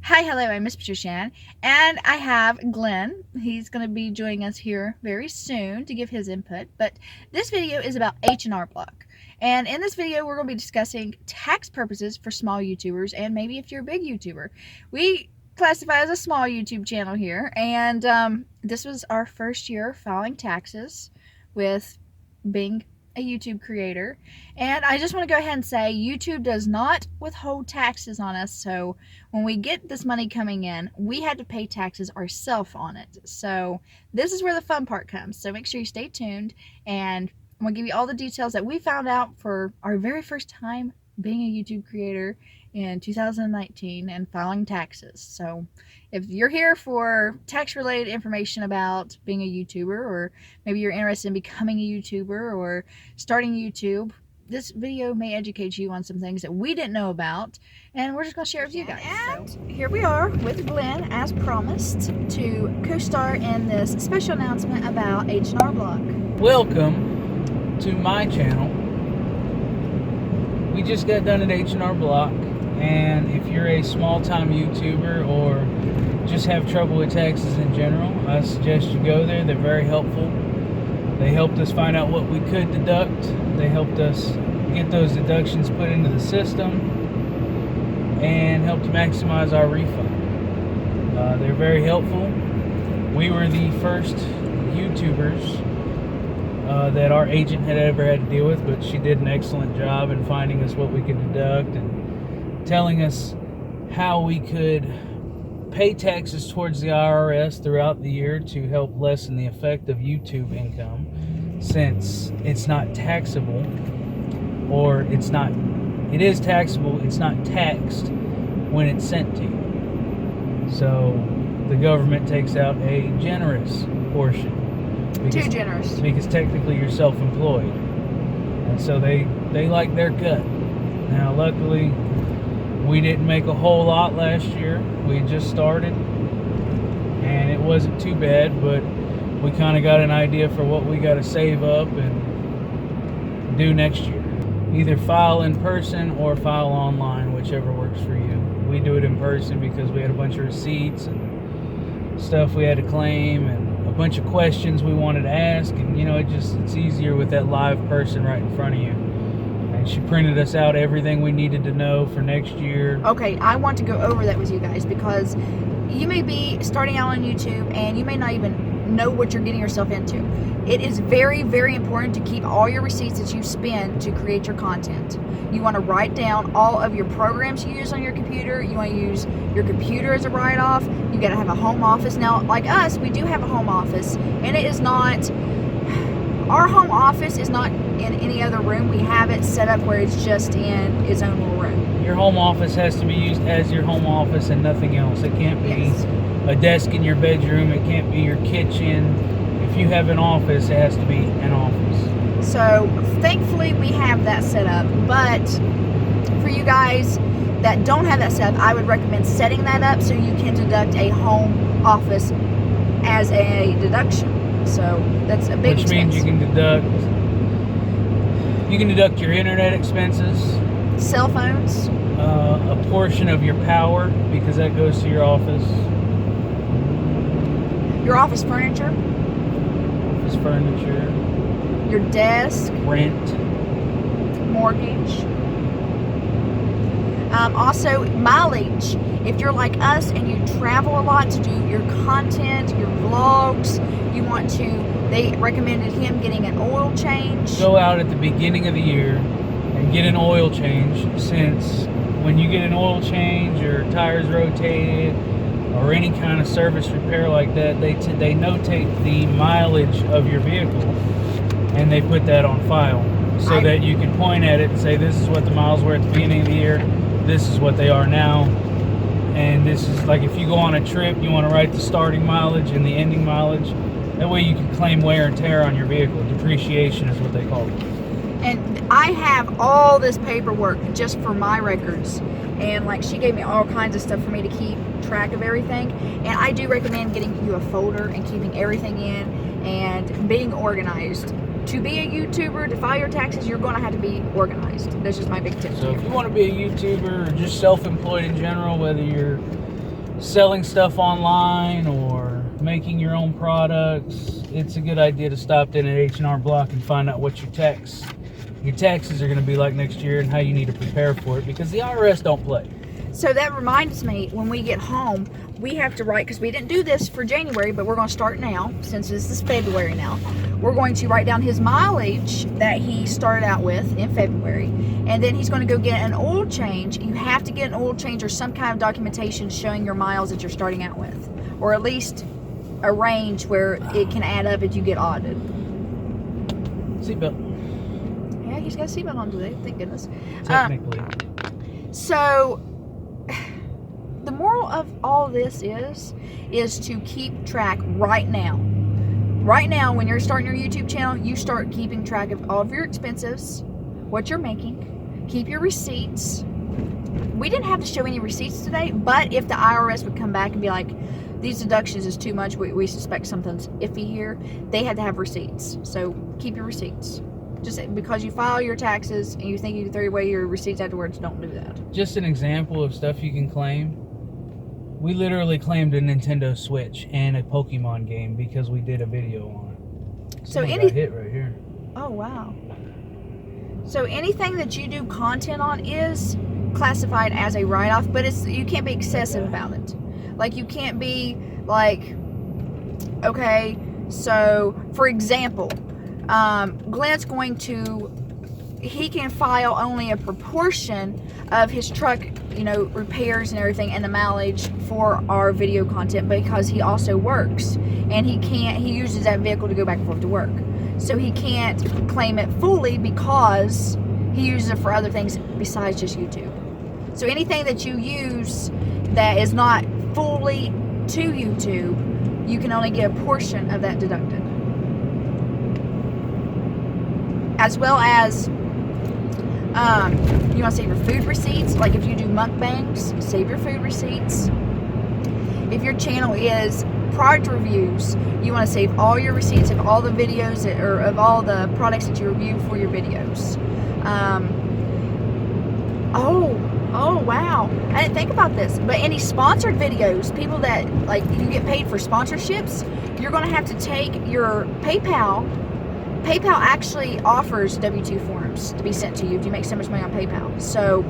Hi, hello, I'm MzPatriciaAnn, and I have Glenn. He's going to be joining us here very soon to give his input, but this video is about h&rblock. And in this video, we're going to be discussing tax purposes for small YouTubers, and maybe if you're a big YouTuber. We classify as a small YouTube channel here, and this was our first year filing taxes with being a YouTube creator, and I just want to go ahead and say YouTube does not withhold taxes on us, so when we get this money coming in, we had to pay taxes ourselves on it. So this is where the fun part comes, so make sure you stay tuned, and I'm going to give you all the details that we found out for our very first time being a YouTube creator in 2019 and filing taxes. So if you're here for tax related information about being a YouTuber, or maybe you're interested in becoming a YouTuber or starting YouTube, this video may educate you on some things that we didn't know about, and we're just going to share it with you guys. So here we are with Glenn, as promised, to co-star in this special announcement about h&rblock. Welcome to my channel. We just got done at h&rblock, and if you're a small-time YouTuber or just have trouble with taxes in general, I suggest you go there. They're very helpful. They helped us find out what we could deduct. They helped us get those deductions put into the system and helped maximize our refund. They're very helpful. We were the first YouTubers that our agent had ever had to deal with, but she did an excellent job in finding us what we could deduct and telling us how we could pay taxes towards the IRS throughout the year to help lessen the effect of YouTube income, since it's not taxable, or it is taxable, it's not taxed when it's sent to you. So the government takes out a generous portion. Too generous. Because technically you're self-employed. And so they like their cut. Now luckily we didn't make a whole lot last year. We just started and it wasn't too bad, but we kind of got an idea for what we got to save up and do next year. Either file in person or file online, whichever works for you. We do it in person because we had a bunch of receipts and stuff we had to claim and a bunch of questions we wanted to ask, and you know, it's easier with that live person right in front of you. And she printed us out everything we needed to know for next year. Okay, I want to go over that with you guys, because you may be starting out on YouTube and you may not even know what you're getting yourself into. It is very, very important to keep all your receipts that you spend to create your content. You want to write down all of your programs you use on your computer. You want to use your computer as a write-off. You got to have a home office. Now, like us, we do have a home office, and it is not, our home office is not in any other room. We have it set up where it's just in its own little room. Your home office has to be used as your home office and nothing else. It can't be a desk in your bedroom. It can't be your kitchen. If you have an office, it has to be an office. So thankfully we have that set up, but for you guys that don't have that set up, I would recommend setting that up so you can deduct a home office as a deduction. So that's a big expense. Which means you can deduct your internet expenses, cell phones, a portion of your power, because that goes to your office, your office furniture, your desk, rent, mortgage, also mileage. If you're like us and you travel a lot to do your content, your vlogs, you want to, they recommended him getting an oil change. Go out at the beginning of the year and get an oil change, since when you get an oil change or tires rotated or any kind of service repair like that, they notate the mileage of your vehicle and they put that on file so that you can point at it and say, this is what the miles were at the beginning of the year, this is what they are now, and this is, like, if you go on a trip, you want to write the starting mileage and the ending mileage. That way you can claim wear and tear on your vehicle. Depreciation is what they call it. And I have all this paperwork just for my records, and like she gave me all kinds of stuff for me to keep track of everything. And I do recommend getting you a folder and keeping everything in and being organized. To be a YouTuber, to file your taxes, you're going to have to be organized. That's just my big tip. So if you want to be a YouTuber or just self-employed in general, whether you're selling stuff online or making your own products, it's a good idea to stop in at H&R Block and find out what your taxes are going to be like next year and how you need to prepare for it, because the IRS don't play. So that reminds me, when we get home, we have to write, because we didn't do this for January, but we're going to start now, since this is February now. We're going to write down his mileage that he started out with in February, and then he's going to go get an oil change. You have to get an oil change or some kind of documentation showing your miles that you're starting out with, or at least a range where it can add up if you get audited. Seatbelt. Yeah, he's got a seatbelt on today, thank goodness. Technically. So the moral of all this is to keep track right now. Right now, when you're starting your YouTube channel, you start keeping track of all of your expenses, what you're making, keep your receipts. We didn't have to show any receipts today, but if the IRS would come back and be like, these deductions is too much, we suspect something's iffy here, they had to have receipts. So keep your receipts. Just because you file your taxes and you think you can throw away your receipts afterwards, don't do that. Just an example of stuff you can claim. We literally claimed a Nintendo Switch and a Pokemon game because we did a video on it. So Someone got hit right here. Oh, wow. So anything that you do content on is classified as a write-off, but you can't be excessive about it. Like, you can't be like, okay, so for example, Glenn's going to, he can file only a proportion of his truck, you know, repairs and everything and the mileage for our video content, because he also works and he uses that vehicle to go back and forth to work. So he can't claim it fully because he uses it for other things besides just YouTube. So anything that you use that is not fully to YouTube, you can only get a portion of that deducted. As well as you want to save your food receipts. Like if you do mukbangs, save your food receipts. If your channel is product reviews, you want to save all your receipts of all the videos or of all the products that you review for your videos. Oh wow, I didn't think about this, but any sponsored videos, people that like you get paid for sponsorships, you're going to have to take your PayPal actually offers W-2 forms to be sent to you if you make so much money on PayPal. So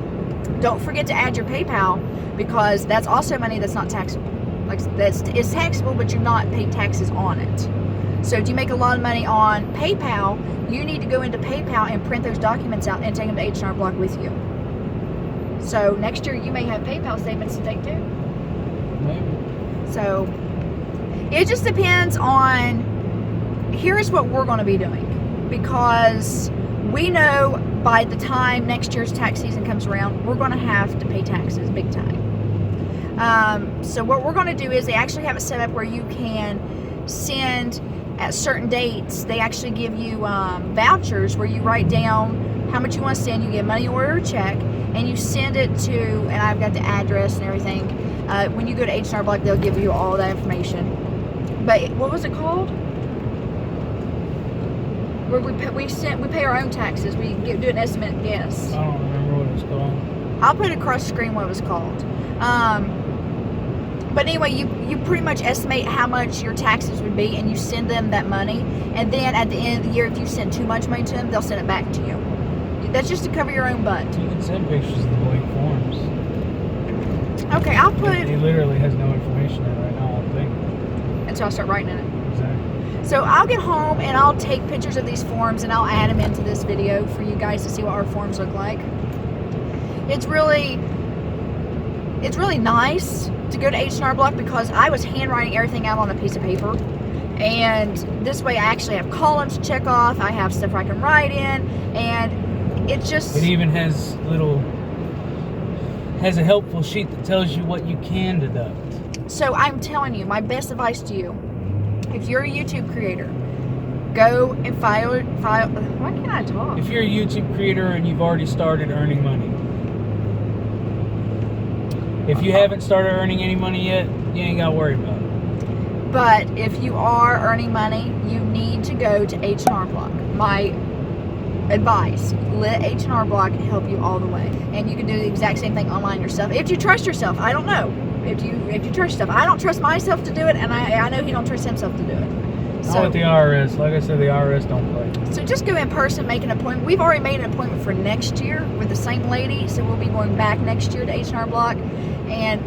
don't forget to add your PayPal, because that's also money that's not taxable. Like it's taxable, but you're not paying taxes on it. So if you make a lot of money on PayPal, you need to go into PayPal and print those documents out and take them to H&R Block with you. So next year you may have PayPal statements to take too. Maybe. So it just depends on. Here's what we're going to be doing, because we know by the time next year's tax season comes around, we're going to have to pay taxes big time. So what we're going to do is they actually have it set up where you can send at certain dates. They actually give you vouchers where you write down how much you want to send. You get a money order or check, and you send it to, and I've got the address and everything. When you go to H&R Block, they'll give you all that information. But what was it called? Where we pay our own taxes. We do an estimate guess. I don't remember what it's called. I'll put it across the screen what it was called. But anyway, you pretty much estimate how much your taxes would be, and you send them that money. And then at the end of the year, if you send too much money to them, they'll send it back to you. That's just to cover your own butt. You can send pictures of the blank forms. Okay, I'll put. He literally has no information in it right now, I think. Until I start writing in it. Exactly. So I'll get home and I'll take pictures of these forms and I'll add them into this video for you guys to see what our forms look like. It's really nice to go to H&R Block, because I was handwriting everything out on a piece of paper, and this way I actually have columns to check off. I have stuff I can write in, and it even has a helpful sheet that tells you what you can deduct. So I'm telling you, my best advice to you, if you're a YouTube creator, go and file. Why can't I talk? If you're a YouTube creator and you've already started earning money. If you haven't started earning any money yet, you ain't got to worry about it. But if you are earning money, you need to go to H&R Block. My advice, let H&R Block help you all the way. And you can do the exact same thing online yourself. If you trust yourself, I don't know. if you trust yourself. I don't trust myself to do it, and I know he don't trust himself to do it. Not with the IRS. Like I said, the IRS don't play. So just go in person, make an appointment. We've already made an appointment for next year with the same lady, so we'll be going back next year to H&R Block. And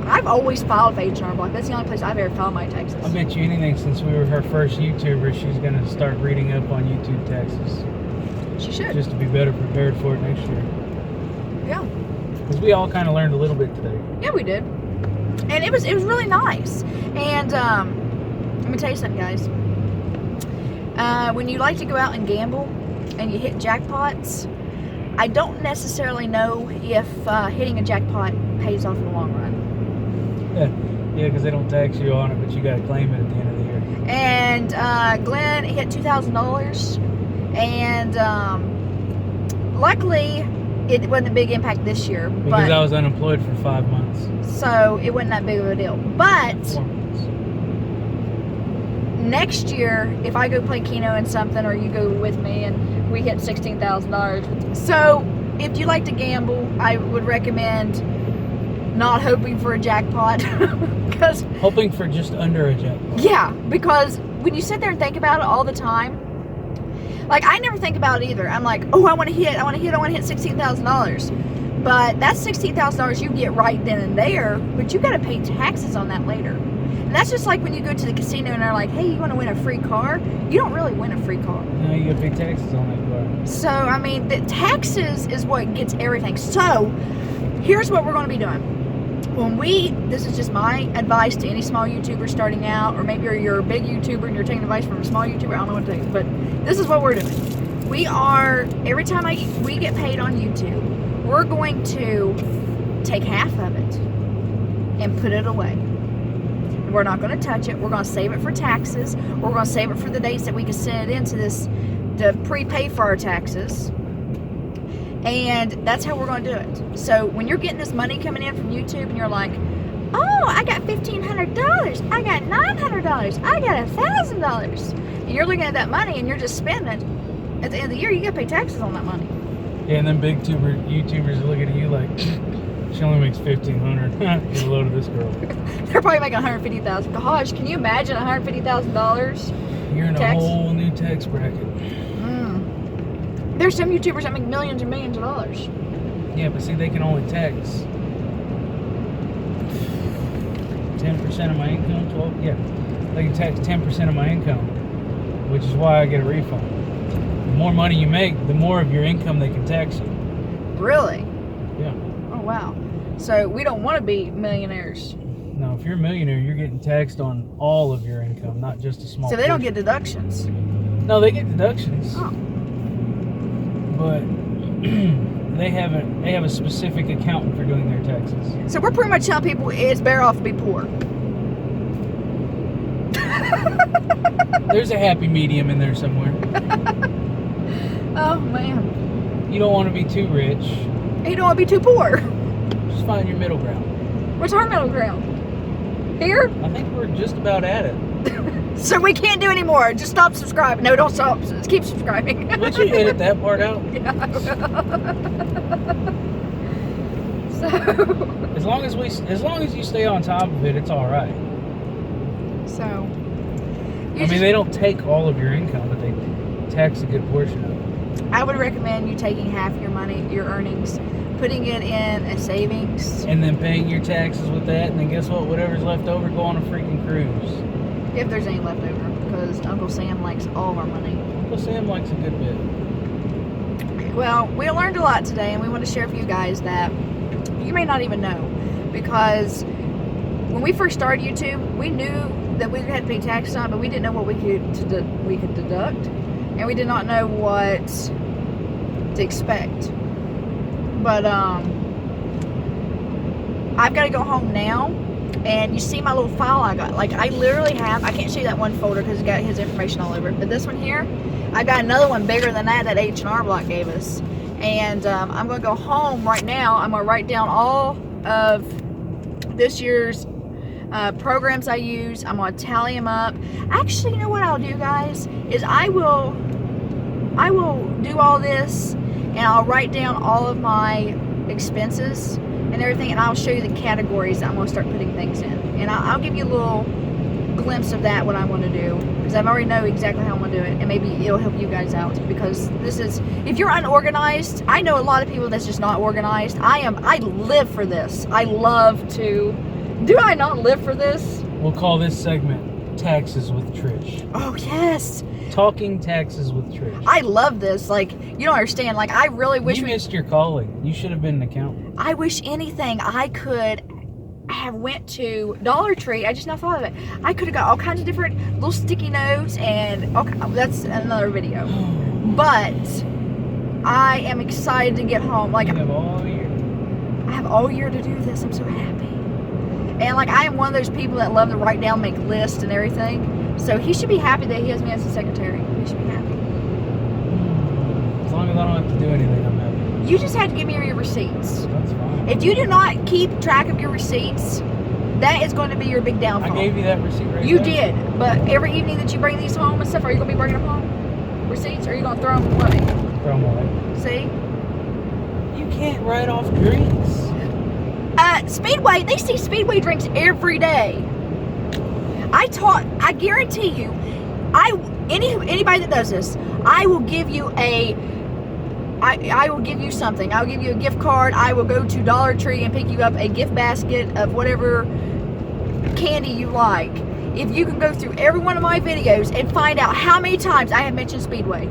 I've always filed for H&R Block. That's the only place I've ever filed my taxes. I bet you anything, since we were her first YouTuber, she's going to start reading up on YouTube taxes. She should. Just to be better prepared for it next year. Yeah. Because we all kind of learned a little bit today. Yeah, we did. And it was really nice. And let me tell you something, guys. When you like to go out and gamble and you hit jackpots, I don't necessarily know if hitting a jackpot pays off in the long run. Yeah, because they don't tax you on it, but you got to claim it at the end of the year. And Glenn hit $2,000, and luckily it wasn't a big impact this year. Because I was unemployed for 5 months. So it wasn't that big of a deal. But 4 months. Next year, if I go play Keno in something, or you go with me and we hit $16,000. So if you like to gamble, I would recommend not hoping for a jackpot. Because hoping for just under a jackpot. Yeah, because when you sit there and think about it all the time, like I never think about it either. I'm like, oh, I want to hit $16,000. But that's $16,000 you get right then and there, but you got to pay taxes on that later. And that's just like when you go to the casino and they're like, hey, you want to win a free car? You don't really win a free car. No, you got to pay taxes on that car. So, I mean, the taxes is what gets everything. So, here's what we're going to be doing. This is just my advice to any small YouTuber starting out, or maybe you're a big YouTuber and you're taking advice from a small YouTuber, I don't know what to tell you, but this is what we're doing. Every time we get paid on YouTube, we're going to take half of it and put it away. We're not going to touch it. We're going to save it for taxes. We're going to save it for the days that we can send it into this to prepay for our taxes. And that's how we're going to do it. So when you're getting this money coming in from YouTube and you're like, oh, I got $1,500, I got $900, I got $1,000. And you're looking at that money and you're just spending. At the end of the year, you got to pay taxes on that money. Yeah, and then big YouTubers are looking at you like, she only makes $1,500. Get a load of this girl. They're probably making $150,000. Gosh, can you imagine $150,000? You're in a whole new tax bracket. There's some YouTubers that make millions and millions of dollars. Yeah, but see, they can only tax 10% of my income. 12. Yeah, they can tax 10% of my income, which is why I get a refund. The more money you make, the more of your income they can tax you. Really? Yeah. Oh wow. So we don't want to be millionaires. No, if you're a millionaire, you're getting taxed on all of your income, not just a small. So they don't get deductions. No, they get deductions. Oh. But they have a specific accountant for doing their taxes. So we're pretty much telling people it's better off to be poor. There's a happy medium in there somewhere. Oh man. You don't want to be too rich. And you don't want to be too poor. Just find your middle ground. What's our middle ground? Here? I think we're just about at it. So we can't do any more. Just stop subscribing. No, don't stop. Just keep subscribing. Would you edit that part out? Yeah, I will. So as long as you stay on top of it, it's all right. So they don't take all of your income, but they tax a good portion of it. I would recommend you taking half your money, your earnings, putting it in a savings, and then paying your taxes with that, and then guess what? Whatever's left over, go on a freaking cruise. If there's any left over, because Uncle Sam likes all of our money. Uncle Sam likes a good bit. Well, we learned a lot today, and we want to share with you guys that you may not even know, because when we first started YouTube, we knew that we had to pay taxes on, but we didn't know what we could deduct, and we did not know what to expect. But I've got to go home now. And you see my little file I got. Like, I literally have, I can't show you that one folder because it's got his information all over it. But this one here, I got another one bigger than that H&R Block gave us. And I'm going to go home right now. I'm going to write down all of this year's programs I use. I'm going to tally them up. Actually, you know what I'll do, guys? Is I will do all this, and I'll write down all of my expenses, and and everything, and I'll show you the categories that I'm going to start putting things in. And I'll give you a little glimpse of that, what I want to do, because I already know exactly how I'm going to do it, and maybe it'll help you guys out, because this is, if you're unorganized, I know a lot of people that's just not organized. I live for this. I love to, do I not live for this? We'll call this segment Taxes with Trish. Oh, yes. Talking taxes with Trish. I love this. Like, you don't understand. Like, I really wish you missed your calling. You should have been an accountant. I wish anything I could have went to Dollar Tree. I just now thought of it. I could have got all kinds of different little sticky notes, and okay, that's another video. But I am excited to get home. Like, you have all year. I have all year to do this. I'm so happy. And like, I am one of those people that love to write down, make lists and everything. So he should be happy that he has me as a secretary. He should be happy. As long as I don't have to do anything, I'm happy. You just have to give me your receipts. That's fine. If you do not keep track of your receipts, that is going to be your big downfall. I gave you that receipt right You there. did, but every evening that you bring these home and stuff, are you going to be bringing them home? Receipts? Or are you going to throw them away? Throw them away. See? You can't write off drinks. Speedway, they see Speedway drinks every day. I guarantee you, anybody that does this, I will give you I will give you something. I'll give you a gift card. I will go to Dollar Tree and pick you up a gift basket of whatever candy you like. If you can go through every one of my videos and find out how many times I have mentioned Speedway.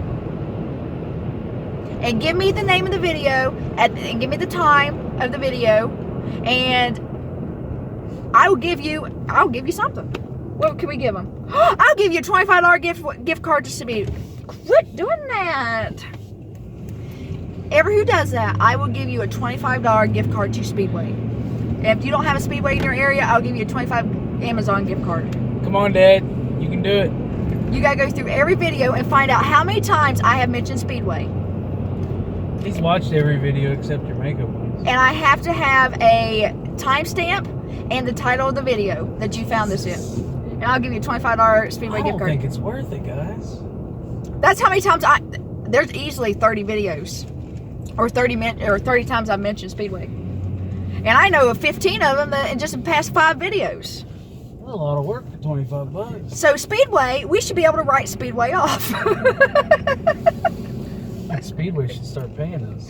And give me the name of the video, and give me the time of the video, and I'll give you something. What can we give them? I'll give you a $25 gift card to Speedway. Quit doing that. Everyone who does that, I will give you a $25 gift card to Speedway. And if you don't have a Speedway in your area, I'll give you a $25 Amazon gift card. Come on, Dad. You can do it. You gotta go through every video and find out how many times I have mentioned Speedway. He's watched every video except your makeup ones. And I have to have a timestamp and the title of the video that you found this in. And I'll give you a $25 Speedway gift card. I don't think it's worth it, guys. That's how many times there's easily 30 videos. Or 30 times I've mentioned Speedway. And I know of 15 of them in just the past 5 videos. That's a lot of work for $25. So Speedway, we should be able to write Speedway off. Speedway should start paying us.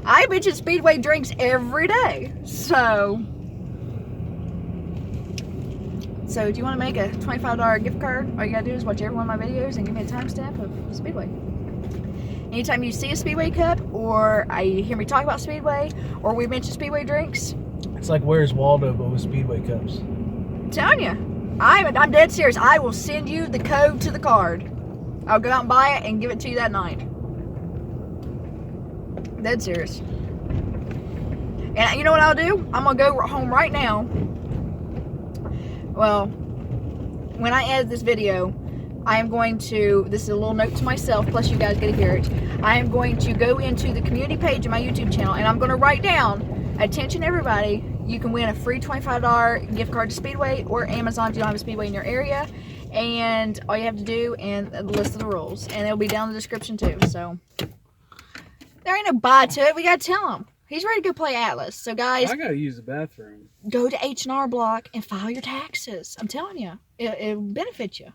I mention Speedway drinks every day. So do you want to make a $25 gift card? All you gotta do is watch every one of my videos and give me a timestamp of Speedway. Anytime you see a Speedway cup, or you hear me talk about Speedway, or we mention Speedway drinks. It's like Where's Waldo, but with Speedway cups. I'm telling you. I'm dead serious. I will send you the code to the card. I'll go out and buy it and give it to you that night. Dead serious. And you know what I'll do? I'm going to go home right now. Well, when I edit this video, I am going to, this is a little note to myself, plus you guys get to hear it. I am going to go into the community page of my YouTube channel, and I'm going to write down, attention everybody, you can win a free $25 gift card to Speedway or Amazon if you don't have a Speedway in your area. And all you have to do, and the list of the rules. And it'll be down in the description too. So, there ain't no bye to it. We got to tell him. He's ready to go play Atlas. So guys, I got to use the bathroom. Go to H&R Block and file your taxes. I'm telling you, it'll benefit you.